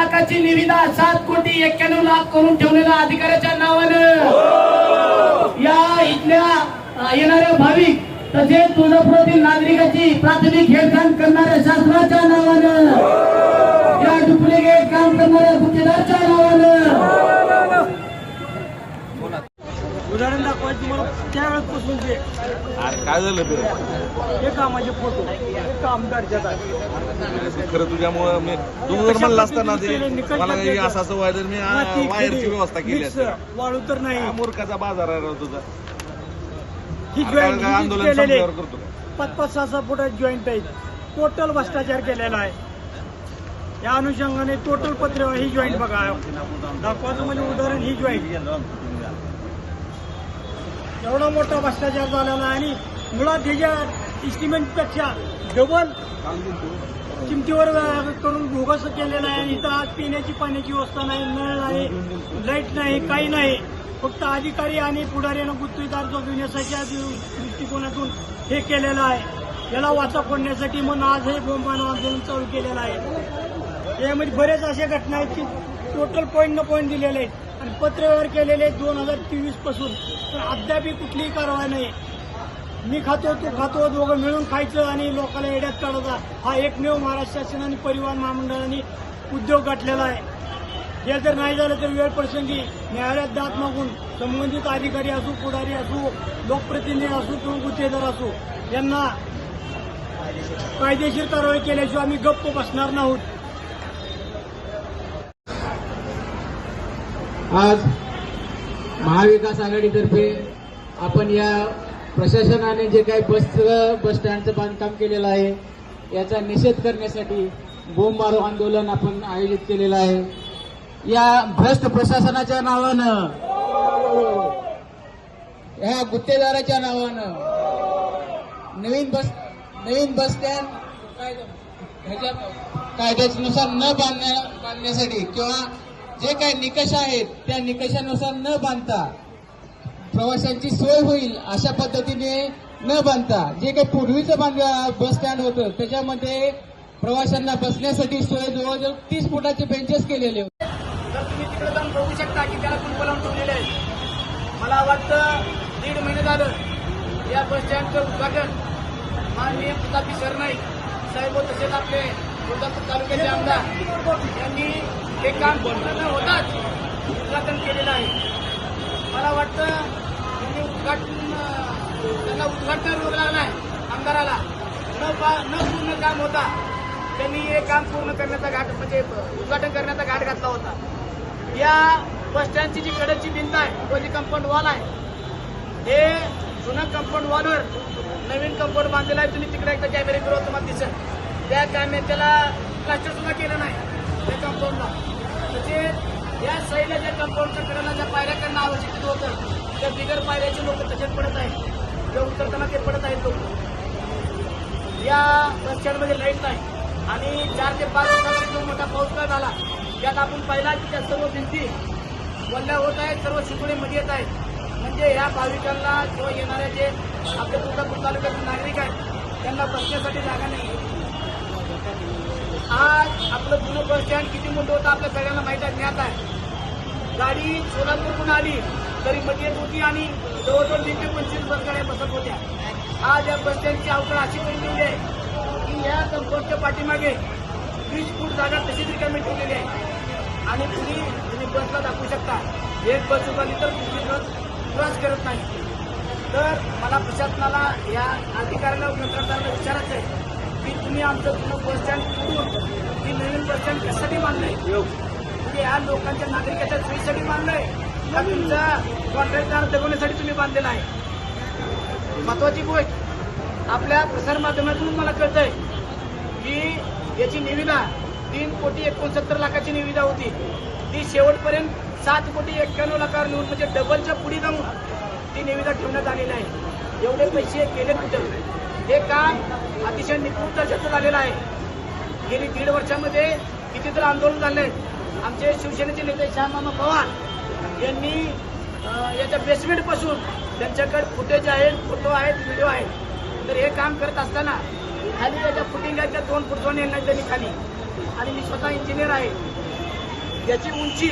लाखाची निविदा 7,91,00,000 करून ठेवलेल्या अधिकाऱ्याच्या नावानं या इथल्या येणाऱ्या भाविक तसेच तुळजापुरातील नागरिकाची प्राथमिक हेळसांड करणाऱ्या शासनाच्या नावानं या डुप्लिकेट काम करणाऱ्या गुत्तेदाराच्या नावानं उदाहरण दाखवायचं तुम्हाला त्यावेळेस पासून ते काय झालं ते हे कामाचे फोटो एक आमदारच्यात आहे. खरं तुझ्यामुळं मी 2000 म्हणलं असताना ते मला काही असं व्हायचं मी वायरची व्यवस्था केली असती. वाळू तर नाही. हा मूर्खाचा बाजार आहे राव तुझा. ही काय जॉईंट आंदोलन केलेले संपल्यावर करतो 5-5, 6-6 फुटात जॉईंट आहेत. टोटल भ्रष्टाचार केलेला आहे. या अनुषंगाने टोटल पत्र ही जॉईंट बघा दाखवायचं म्हणजे उदाहरण ही जॉईंट एवढा मोठा भ्रष्टाचार झालेला आहे आणि मुळात ह्याच्या इस्टिमेटपेक्षा डबल किमतीवर करून भोगस केलेला आहे. इथं आज पिण्याची पाण्याची व्यवस्था नाही, नळ नाही, लाईट नाही, काही नाही. फक्त अधिकारी आणि पुढाऱ्यानं गुत्तेदार जोडण्याच्या दृष्टिकोनातून हे केलेलं आहे. याला वाचा फोडण्यासाठी म्हणून आज हे बोंबानं आंदोलन चालू केलेलं आहे. यामध्ये बरेच अशा घटना आहेत की टोटल पॉईंट न पॉईंट दिलेले आहेत आणि पत्रव्यवहार केलेले 2023 पासून पण अद्यापही कुठलीही कारवाई नाही. मी खातो तू खातो दोघं मिळून खायचं आणि लोकांना येड्यात काढायचा हा एकमेव महाराष्ट्र शासन आणि परिवहन महामंडळाने उद्योग गाठलेला आहे. हे जर नाही झालं तर वेळ प्रसंगी न्यायालयात दाद मागून संबंधित अधिकारी असो, पुढारी असो, लोकप्रतिनिधी असो किंवा गुत्तेदार असो यांना कायदेशीर कारवाई केल्याशिवाय आम्ही गप्प बसणार नाहोत. आज महाविकास आघाडीतर्फे आपण या प्रशासनाने जे काही बस स्टँडचं बांधकाम केलेलं आहे याचा निषेध करण्यासाठी बोंब मारो आंदोलन आपण आयोजित केलेलं आहे. या भ्रष्ट प्रशासनाच्या नावानं, या गुत्तेदाराच्या नावानं नवीन बस स्टँड कायद्यानुसार न बांधण्यासाठी किंवा जे काही निकष आहेत त्या निकषानुसार न बांधता प्रवाशांची सोय होईल अशा पद्धतीने न बांधता जे काही पूर्वीचं बस स्टँड होतं त्याच्यामध्ये प्रवाशांना बसण्यासाठी सोय जवळजवळ 30 फुटाचे बेंचेस केलेले होते. तर तुम्ही तिकडे जाऊन बघू शकता की त्याला कुंप लावून ठेवलेले आहे. मला वाटतं 1.5 महिने झालं या बस स्टँडचं उद्घाटन माननीय प्रतापी सरनाईक साहेब व तसेच आपले तुळजापूर तालुक्याचे आमदार यांनी हे काम पूर्ण न होताच उद्घाटन केलेलं आहे. मला वाटतं त्यांना उद्घाटन रोग लागला आहे आमदाराला. न पूर्ण काम होता त्यांनी हे काम पूर्ण करण्याचा घाट म्हणजे उद्घाटन करण्याचा घाट घातला होता. या बस स्टँडची जी कडेची भिंत आहे तो जी कंपाऊंड वॉल आहे हे जुनं कंपाऊंड वॉलवर नवीन कंपाऊंड बांधलेलं आहे. तुम्ही तिकडे एकदा कॅमेरे फिरवा तुम्हाला दिसेल. त्या त्याला प्लास्टर सुद्धा केलं नाही त्या कंपाऊंडला. म्हणजे या साईडला ज्या कंपाऊंडच्या कडेला ज्या पायऱ्या करणं आवश्यक होतं त्या बिगर पायऱ्याचे लोक तसेच पडत आहेत. जे उतरताना ते पडत आहेत लोक. या बस स्टँडमध्ये लाईट नाही आणि 4 ते 5 दिवसांनी जो मोठा पाऊस काळ झाला त्यात आपण पाहिला की त्या सर्व भिंती वल्ल्या होत आहेत, सर्व शिकवणे मध्ये येत आहेत. म्हणजे या भाविकांना किंवा येणाऱ्या जे आपल्या तुळजापूर तालुक्यातील नागरिक आहेत त्यांना बसण्यासाठी जागा नाही. आज आपलं जुनं बस स्टँड किती मोठं होतं आपल्या सगळ्यांना माहीत आहे, ज्ञात आहे. गाडी सोलापूरहून आली तरी मध्ये येत होती आणि जवळजवळ 25 बस गाड्या बसत होत्या. आज या बस स्टँडची अवकाळ अशी बनलेली आहे की या कंपाऊंडच्या पाठीमागे 20 फूट जागा तशीच रिकामी ठेवलेली आहे आणि तुम्ही बसला दाखवू शकता एक बस उभारली तर दुसरी बस क्रॉस करत नाही. तर मला प्रशासनाला या अधिकाऱ्याला कंत्राटदाराला विचारायचं आहे की तुम्ही आमचं जुनं बस स्टँड सोडून ही नवीन बस स्टँड कशासाठी बांधलंय? म्हणजे या लोकांच्या नागरिकाच्या सोयीसाठी बांधलंय का तुमचा कॉन्ट्रॅक्टदार जगवण्यासाठी तुम्ही बांधलेला आहे? महत्वाची गोष्ट आपल्या प्रसारमाध्यमातून मला कळतंय की याची निविदा 3,69,00,000 निविदा होती. ती शेवटपर्यंत 7,91,00,000 नेऊन म्हणजे डबलच्या पुढे जाऊन ती निविदा ठेवण्यात आलेली आहे. एवढे पैसे गेले कुठं? हे काम अतिशय निपुण दर्जाचं झालेलं आहे. गेली 1.5 वर्षामध्ये कितीतरी आंदोलन झाले. आमचे शिवसेनेचे नेते श्याममामा पवार यांनी याच्या बेसमेंटपासून त्यांच्याकडे फुटेज आहेत, फोटो आहेत, व्हिडिओ आहेत. तर हे काम करत असताना खाली त्याच्या फुटिंग आहेत त्या 2 फूट येणार त्यांनी खाली. आणि मी स्वतः इंजिनियर आहे. याची उंची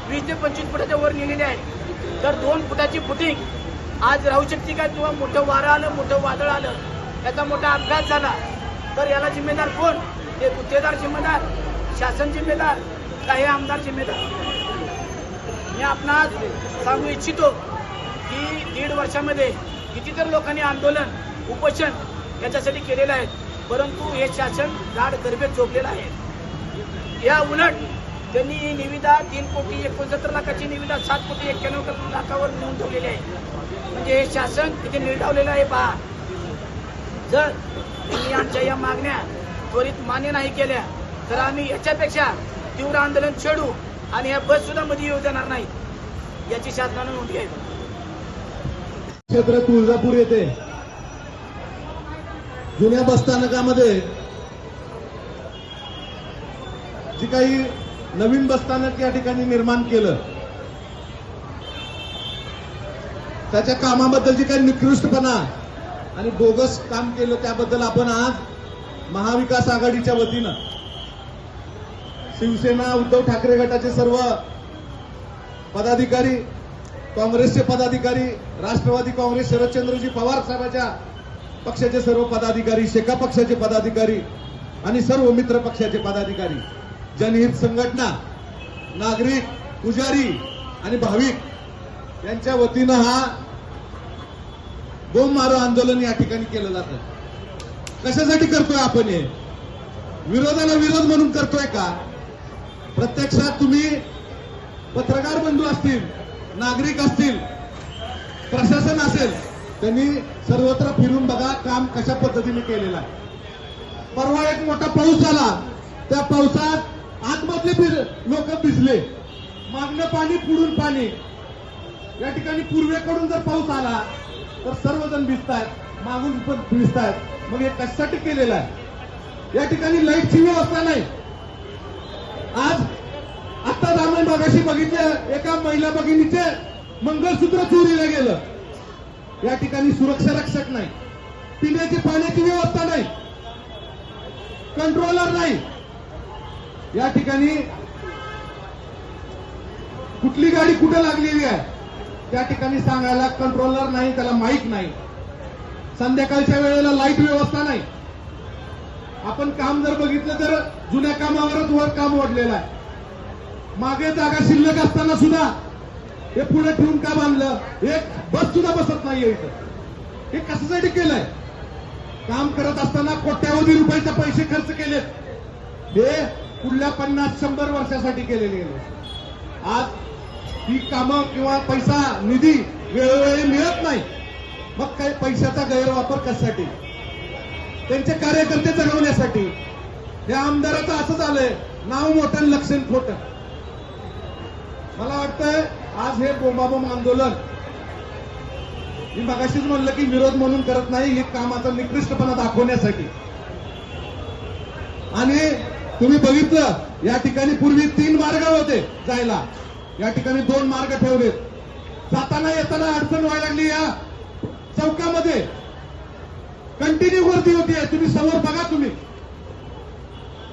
20 ते 25 फुटाच्या वर नेलेली आहे. तर 2 फुटाची फुटिंग आज राहू शकते का? किंवा मोठं वारं आलं, मोठं वादळ आलं, याचा मोठा अपघात झाला तर याला जिम्मेदार कोण? हे गुत्तेदार जिम्मेदार, शासन जिम्मेदार, का हे आमदार जिम्मेदार? मी आपणास सांगू इच्छितो की 1.5 वर्षामध्ये कितीतरी लोकांनी आंदोलन, उपोषण याच्यासाठी केलेलं आहे, परंतु हे शासन झाड गरबेत झोपलेलं आहे. या उलट त्यांनी ही निविदा 3,69,00,000 लाखाची निविदा 7,91,00,000 लाखावर नेऊन ठेवलेली आहे. म्हणजे हे शासन किती निर्डावलेलं आहे पहा. जर तुम्ही आमच्या या मागण्या त्वरित मान्य नाही केल्या तर आम्ही याच्यापेक्षा तीव्र आंदोलन छेडू आणि ह्या बस सुद्धा मध्ये येऊ देणार नाही, याची शासनानं नोंद घ्यावी. क्षेत्र तुळजापूर येथे जुन्या बसस्थानकामध्ये जी काही नवीन बसस्थानक या ठिकाणी निर्माण केलं, त्याच्या कामाबद्दल जी काही निकृष्टपणा आणि बोगस काम केलं त्याबद्दल आपण आज महाविकास आघाडीच्या वतीनं शिवसेना उद्धव ठाकरे गटाचे सर्व पदाधिकारी, काँग्रेसचे पदाधिकारी, राष्ट्रवादी काँग्रेस शरदचंद्रजी पवार साहेबांच्या पक्षाचे सर्व पदाधिकारी, शेका पक्षाचे पदाधिकारी आणि सर्व मित्र पक्षाचे पदाधिकारी, जनहित संघटना, नागरिक, पुजारी आणि भाविक यांच्या वतीनं हा बोंब मारो आंदोलन या ठिकाणी केलं जातं. कशासाठी करतोय आपण? हे विरोधाला विरोध म्हणून करतोय का? प्रत्यक्षात तुम्ही पत्रकार बंधू असतील, नागरिक असतील, प्रशासन असेल, त्यांनी सर्वत्र फिरून बघा काम कशा पद्धतीने केलेलं आहे. परवा एक मोठा पाऊस झाला, त्या पावसात आतमधले लोक भिजले, मागणं पाणी पुढून पाणी. या ठिकाणी पूर्वेकडून जर पाऊस आला तर सर्वजण भिजतायत, मागून पण भिजतायत. मग हे कशासाठी केलेलं आहे? या ठिकाणी लाईटची व्यवस्था नाही. आज आता आम्ही मगाशी बघितलं, एका महिला भगिनीचे मंगळसूत्र चोरीला गेलं. या ठिकाणी सुरक्षा रक्षक नाही, पिण्याची पाण्याची व्यवस्था नाही, कंट्रोलर नाही. या ठिकाणी कुठली गाडी कुठे लागलेली आहे त्या ठिकाणी सांगायला कंट्रोलर नाही, त्याला माईक नाही. संध्याकाळच्या वेळेला लाईट व्यवस्था नाही. आपण काम जर बघितलं तर जुन्या कामावरच वर काम ओढलेलं आहे. मागे जागा शिल्लक असताना सुद्धा हे पुढे ठेवून का बांधलं? एक बस सुद्धा बसत नाहीये इथं. हे कशासाठी केलंय? काम करत असताना कोट्यावधी रुपयाचे पैसे खर्च केलेत. हे पुढल्या 50-100 वर्षासाठी केलेले गेले. आज ही कामं किंवा पैसा, निधी वेळोवेळी मिळत नाही. मग काही पैशाचा गैरवापर कशासाठी? त्यांचे कार्यकर्ते जगवण्यासाठी. या आमदाराचं असं झालंय, नाव मोठं लक्षण खोटं. मला वाटतंय आज हे बोंबाबोंब आंदोलन मी मगाशीच म्हणलं की विरोध म्हणून करत नाही, हे कामाचा निकृष्टपणा दाखवण्यासाठी. आणि तुम्ही बघितलं या ठिकाणी पूर्वी 3 मार्ग होते जायला, या ठिकाणी 2 मार्ग ठेवलेत. जाताना येताना अडचण व्हायला लागली. या चौकामध्ये कंटिन्यू गर्दी होती. तुम्ही समोर बघा. तुम्ही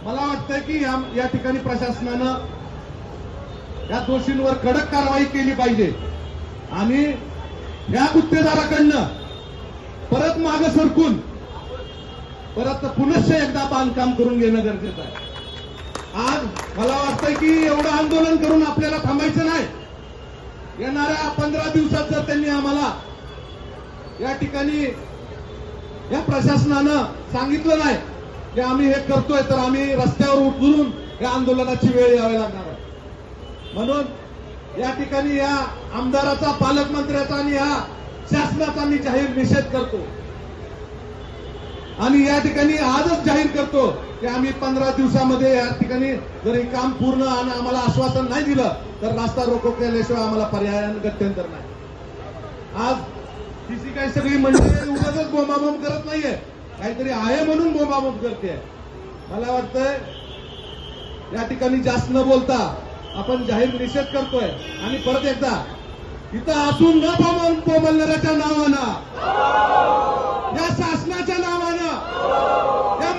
मला वाटतंय की या ठिकाणी प्रशासनानं या दोषींवर कडक कारवाई केली पाहिजे आणि या गुत्तेदाराकडनं परत मागे सरकून परत पुनश्च एकदा बांधकाम करून घेणं गरजेचं आहे. आज मला वाटतंय की एवढं आंदोलन करून आपल्याला थांबायचं नाही. येणाऱ्या 15 दिवसात जर त्यांनी आम्हाला या ठिकाणी या प्रशासनानं सांगितलं नाही की आम्ही हे करतोय, तर आम्ही रस्त्यावर उतरून या आंदोलनाची वेळ यावी लागणार आहे. म्हणून या ठिकाणी या आमदाराचा, पालकमंत्र्याचा आणि या शासनाचा मी जाहीर निषेध करतो. आणि या ठिकाणी आजच जाहीर करतो की आम्ही 15 दिवसामध्ये या ठिकाणी जर हे काम पूर्ण आणि आम्हाला आश्वासन नाही दिलं तर रास्ता रोको केल्याशिवाय आम्हाला पर्याय गत्यंतर नाही. आज तिची काही सगळी मंडळी उगाचच बोंबाबोंब करत नाहीये, काहीतरी आहे म्हणून बोंबाबोंब करते. मला वाटतंय या ठिकाणी जास्त न बोलता आपण जाहीर निषेध करतोय. आणि परत एकदा इथं असून न बोंबलणाऱ्याच्या नावानं, या शासनाच्या नावानं, या